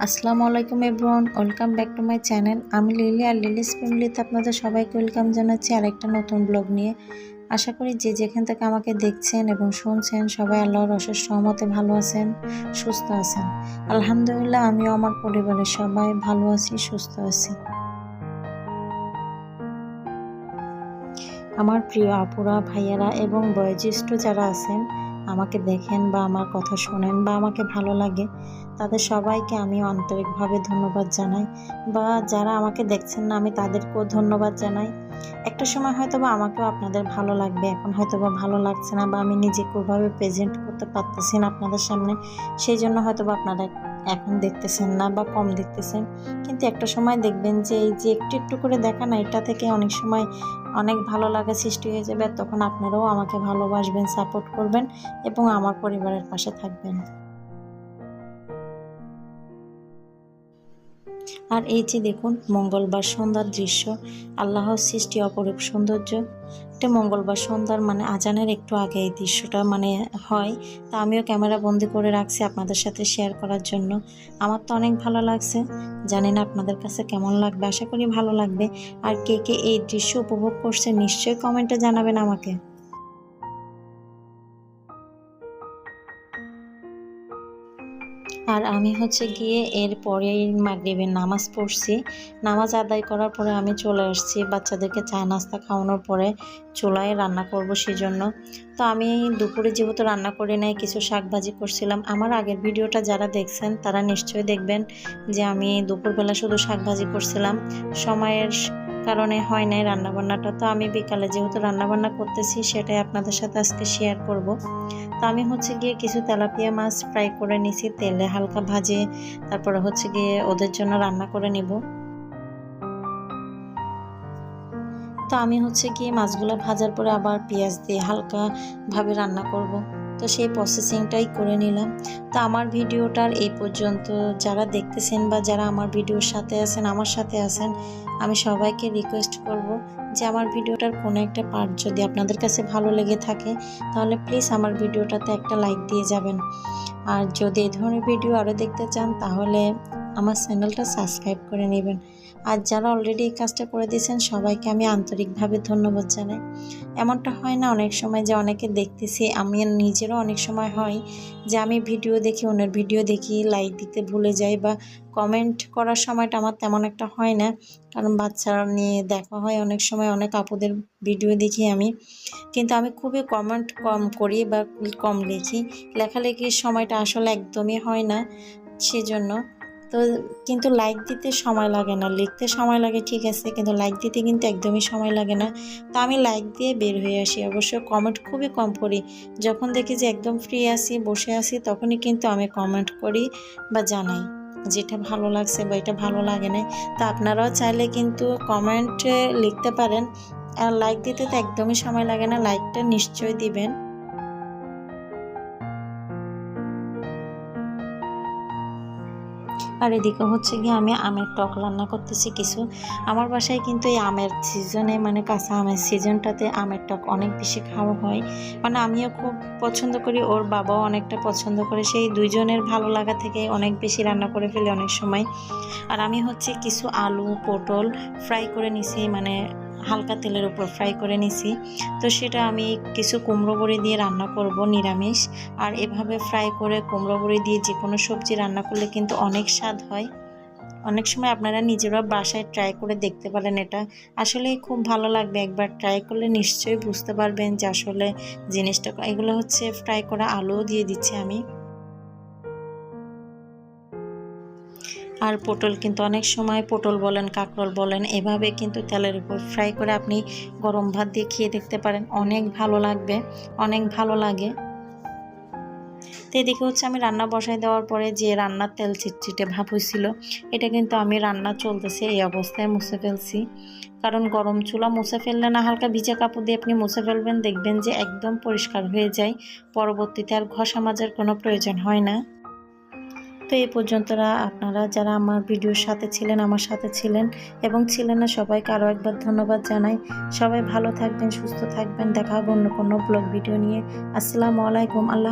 আসসালামু আলাইকুম everyone, welcome back to my channel. আমি লিলি আর লিলিস ফ্যামিলিতে আপনাদের সবাইকে ওয়েলকাম জানাচ্ছি আরেকটা নতুন ব্লগ নিয়ে। আশা করি যে যেখান থেকে আমাকে দেখছেন এবং শুনছেন সবাই আল্লাহর অশেষ রহমতে ভালো আছেন, সুস্থ আছেন। আলহামদুলিল্লাহ, আমিও আমার পরিবারের সবাই ভালো আছি, সুস্থ আছি। আমার প্রিয় আপুরা, ভাইয়ারা এবং বয়োজ্যেষ্ঠ যারা আছেন, আমাকে দেখেন বা আমার কথা শোনেন বা আমাকে ভালো লাগে, তাদের সবাইকে আমিও আন্তরিকভাবে ধন্যবাদ জানাই। বা যারা আমাকে দেখছেন না, আমি তাদেরকেও ধন্যবাদ জানাই। একটা সময় হয়তোবা আমাকেও আপনাদের ভালো লাগবে, এখন হয়তোবা ভালো লাগছে না বা আমি নিজেকে ওভাবে প্রেজেন্ট করতে পারতেছি না আপনাদের সামনে, সেই জন্য হয়তোবা আপনারা এখন দেখতেছেন না বা কম দেখতেছেন। কিন্তু একটা সময় দেখবেন যে এই যে একটু একটু করে দেখা না, এটা থেকে অনেক সময় অনেক ভালো লাগা সৃষ্টি হয়ে যাবে। আর তখন আপনারাও আমাকে ভালোবাসবেন, সাপোর্ট করবেন এবং আমার পরিবারের পাশে থাকবেন। আর এই যে দেখুন, মঙ্গলবার সন্ধ্যার দৃশ্য, আল্লাহর সৃষ্টি অপরূপ সৌন্দর্য। এটা মঙ্গলবার সন্ধ্যার আজানের একটু আগে এই দৃশ্যটা হয়। তা আমিও ক্যামেরা বন্দি করে রাখছি আপনাদের সাথে শেয়ার করার জন্য। আমার তো অনেক ভালো লাগছে, জানি না আপনাদের কাছে কেমন লাগবে, আশা করি ভালো লাগবে। আর কে কে এই দৃশ্য উপভোগ করছে নিশ্চয়ই কমেন্টে জানাবেন আমাকে। আর আমি গিয়ে এরপরে মাগরিবের নামাজ পড়ছি। নামাজ আদায় করার পরে আমি চলে আসছি বাচ্চাদেরকে চা নাস্তা খাওয়ানোর পরে চুলায় রান্না করব সেজন্য। তো আমি দুপুরে যেহেতু রান্না করি নাই, কিছু শাক ভাজি করছিলাম। আমার আগের ভিডিওটা যারা দেখছেন তারা নিশ্চয়ই দেখবেন যে আমি দুপুরবেলা শুধু শাক ভাজি করছিলাম। সময়ের কারণে হয় নাই রান্নাবান্নাটা। তো আমি বিকালে যেহেতু রান্নাবান্না করতেছি, সেটাই আপনাদের সাথে আজকে শেয়ার করব। তো আমি গিয়ে কিছু তেলাপিয়া মাছ ফ্রাই করে নিছি, তেলে হালকা ভাজে, তারপরে গিয়ে ওদের জন্য রান্না করে নিব। তো আমি গিয়ে মাছগুলো ভাজার পরে আবার পেঁয়াজ দিয়ে হালকা ভাবে রান্না করব। তো সেই প্রসেসিংটাই করে নিলাম। তো আমার ভিডিওটার এই পর্যন্ত যারা দেখতেছেন বা যারা আমার ভিডিওর সাথে আছেন, আমার সাথে আছেন, আমি সবাইকে রিকোয়েস্ট করব যে আমার ভিডিওটার কোনো একটা পার্ট যদি আপনাদের কাছে ভালো লেগে থাকে, তাহলে প্লিজ আমার ভিডিওটাতে একটা লাইক দিয়ে যাবেন। আর যদি এই ধরনের ভিডিও আরও দেখতে চান, তাহলে আমার চ্যানেলটা সাবস্ক্রাইব করে নেবেন। আর যারা অলরেডি এই কাজটা করে দিয়েছেন, সবাইকে আমি আন্তরিকভাবে ধন্যবাদ জানাই। এমনটা হয় না অনেক সময় যে অনেকে দেখতেছি, আমি নিজেরও অনেক সময় হয় যে আমি ভিডিও দেখি, অন্যের ভিডিও দেখি, লাইক দিতে ভুলে যাই বা কমেন্ট করার সময়টা আমার তেমন একটা হয় না, কারণ বাচ্চারা নিয়ে দেখা হয় অনেক সময়, অনেক আপুদের ভিডিও দেখি আমি। কিন্তু আমি খুবই কমেন্ট কম করি বা কম লিখি, লেখালেখির সময়টা আসলে একদমই হয় না সেজন্য। তো কিন্তু লাইক দিতে সময় লাগে না, লিখতে সময় লাগে ঠিক আছে, কিন্তু লাইক দিতে কিন্তু একদমই সময় লাগে না। তো আমি লাইক দিয়ে বের হয়ে আসি, অবশ্য কমেন্ট খুবই কম করি। যখন দেখি যে একদম ফ্রি আছি, বসে আছি, তখনই কিন্তু আমি কমেন্ট করি বা জানাই যেটা ভালো লাগছে বা এটা ভালো লাগে না। তো আপনারাও চাইলে কিন্তু কমেন্টে লিখতে পারেন। আর লাইক দিতে তো একদমই সময় লাগে না, লাইকটা নিশ্চয়ই দিবেন। আর এদিকে গিয়ে আমি আমের টক রান্না করতেছি কিছু। আমার বাসায় কিন্তু এই আমের সিজনে, কাঁচা আমের সিজনটাতে আমের টক অনেক বেশি খাওয়া হয়। আমিও খুব পছন্দ করি, ওর বাবাও অনেকটা পছন্দ করে, সেই দুইজনের ভালো লাগা থেকে অনেক বেশি রান্না করে ফেলি অনেক সময়। আর আমি কিছু আলু পটল ফ্রাই করে নিছি, হালকা তেলের উপর ফ্রাই করে নিছি। তো সেটা আমি কিছু কুমড়ো বড়ি দিয়ে রান্না করব নিরামিষ। আর এভাবে ফ্রাই করে কুমড়ো বড়ি দিয়ে যে কোনো সবজি রান্না করলে কিন্তু অনেক স্বাদ হয়। অনেক সময় আপনারা নিজেরা বাসায় ট্রাই করে দেখতে পারেন, এটা আসলে খুব ভালো লাগবে। একবার ট্রাই করলে নিশ্চয়ই বুঝতে পারবেন যে আসলে জিনিসটা। এগুলো ফ্রাই করা আলুও দিয়ে দিচ্ছি আমি। আর পটল কিন্তু অনেক সময়, পটল বলেন কাঁকরোল বলেন, এভাবে কিন্তু তেলের উপর ফ্রাই করে আপনি গরম ভাত দিয়ে খেয়ে দেখতে পারেন, অনেক ভালো লাগবে, অনেক ভালো লাগে। তো এদিকে আমি রান্না বসাই দেওয়ার পরে যে রান্নার তেল চিটচিটে ভাব হয়েছিল, এটা কিন্তু আমি রান্না চলতেছে এই অবস্থায় মুছে ফেলছি। কারণ গরম চুলা মুছে ফেললে না, হালকা ভিজা কাপড় দিয়ে আপনি মুছে ফেলবেন, দেখবেন যে একদম পরিষ্কার হয়ে যায়, পরবর্তীতে আর ঘষা মাজার কোনো প্রয়োজন হয় না। তো এই পর্যন্তরা আপনারা যারা আমার ভিডিওর সাথে ছিলেন, আমার সাথে ছিলেন এবং ছিলেন না, সবাইকে আরও একবার ধন্যবাদ জানাই। সবাই ভালো থাকবেন, সুস্থ থাকবেন, দেখা হবে অন্য কোনো ব্লগ ভিডিও নিয়ে। আসসালামু আলাইকুম। আল্লাহ।